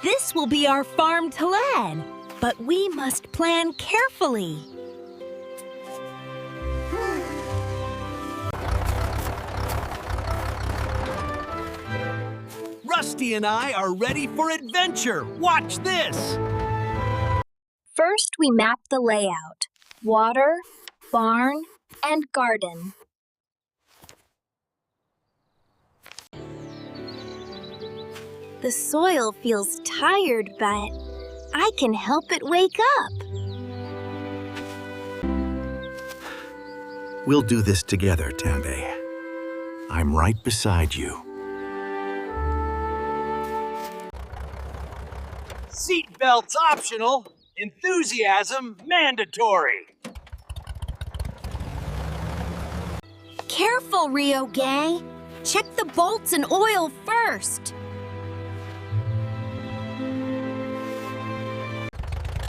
This will be our farm to land, but we must plan carefully. Rusty and I are ready for adventure. Watch this. First, we map the layout: water, barn, and garden. The soil feels tired, but I can help it wake up. We'll do this together, Tande. I'm right beside you. Seatbelts optional, enthusiasm mandatory. Careful, Rio Gay. Check the bolts and oil first.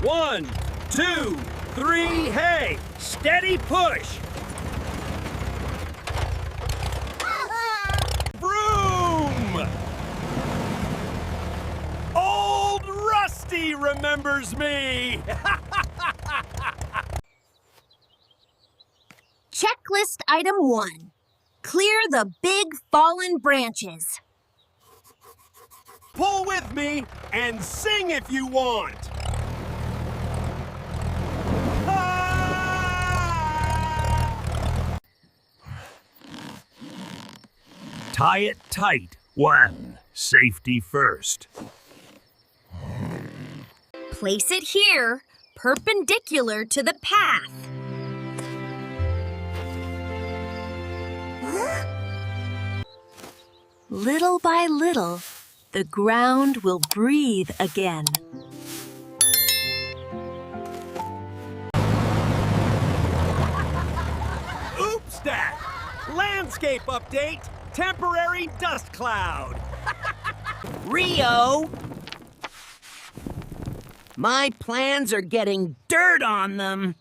1, 2, 3, hey! Steady push! Vroom! Old Rusty remembers me! Checklist item 1. Clear the big fallen branches. Pull with me and sing if you want! Tie it tight. 1. Safety first. Place it here, perpendicular to the path. Little by little, the ground will breathe again. Oops, Dad! Landscape update! Temporary dust cloud! Rio! My plans are getting dirt on them.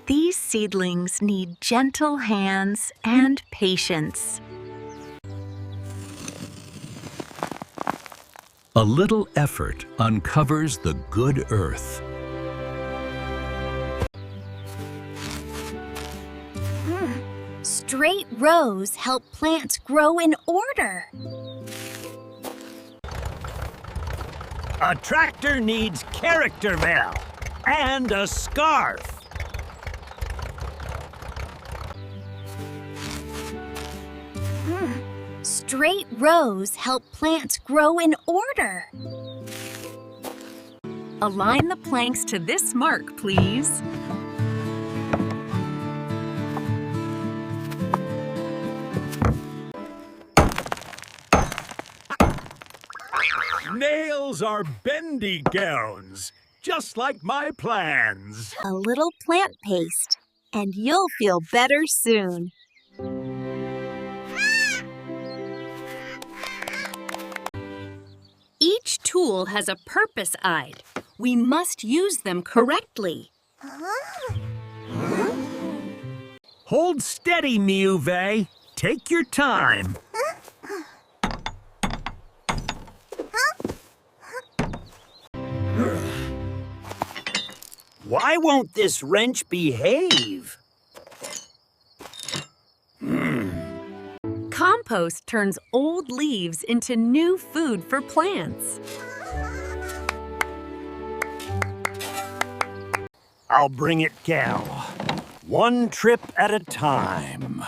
These seedlings need gentle hands and patience. A little effort uncovers the good earth. Straight rows help plants grow in order. A tractor needs character, Val, and a scarf. Straight rows help plants grow in order. Align the planks to this mark, please. Nails are bendy gowns, just like my plans. A little plant paste, and you'll feel better soon. Each tool has a purpose, Ide. We must use them correctly. Hold steady, Miuve. Take your time. Why won't this wrench behave? Compost turns old leaves into new food for plants. I'll bring it, gal. One trip at a time.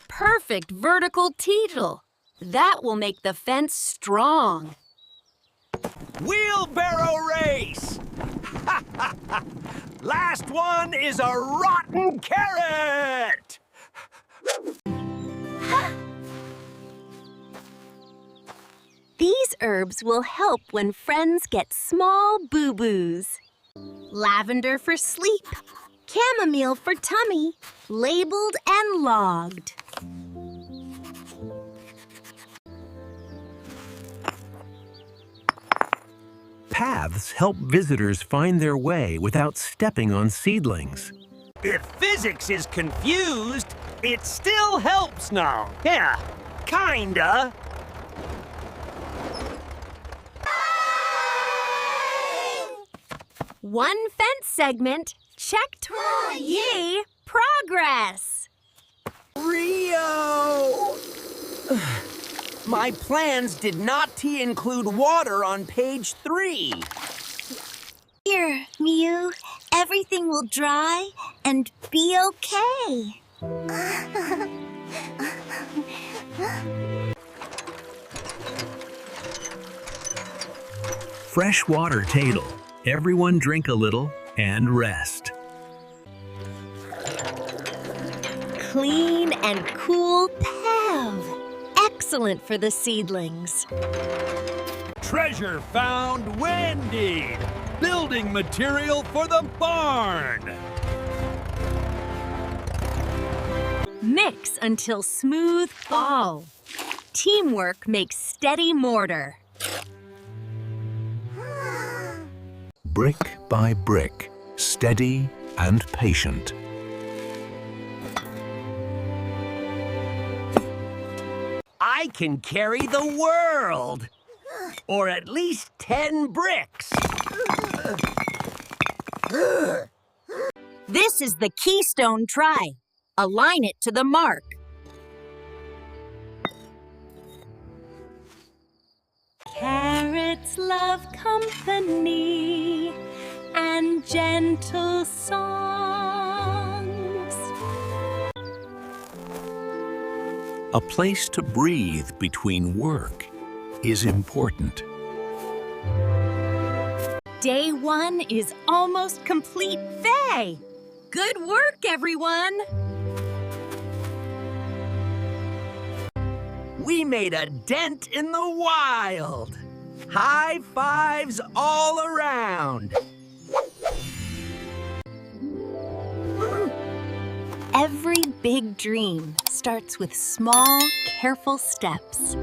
Perfect vertical teetle. That will make the fence strong. Wheelbarrow race! Last one is a rotten carrot! These herbs will help when friends get small boo-boos. Lavender for sleep, chamomile for tummy, labeled and logged. paths help visitors find their way without stepping on seedlings. If physics is confused, it still helps now. Yeah, kinda. One fence segment checked. Yay! Progress! Rio! My plans did not include water on page 3. Here, Mew. Everything will dry and be okay. Freshwater Tadle. Everyone drink a little and rest. Clean and cool Pev. Excellent for the seedlings. Treasure found Wendy. Building material for the barn. Mix until smooth ball. Teamwork makes steady mortar. Brick by brick, steady and patient. I can carry the world! Or at least 10 bricks. This is the keystone try. Align it to the mark. Carrots love company and gentle songs. A place to breathe between work is important. Day 1 is almost complete. Faye! Good work, everyone! We made a dent in the wild. High fives all around. Every big dream starts with small, careful steps.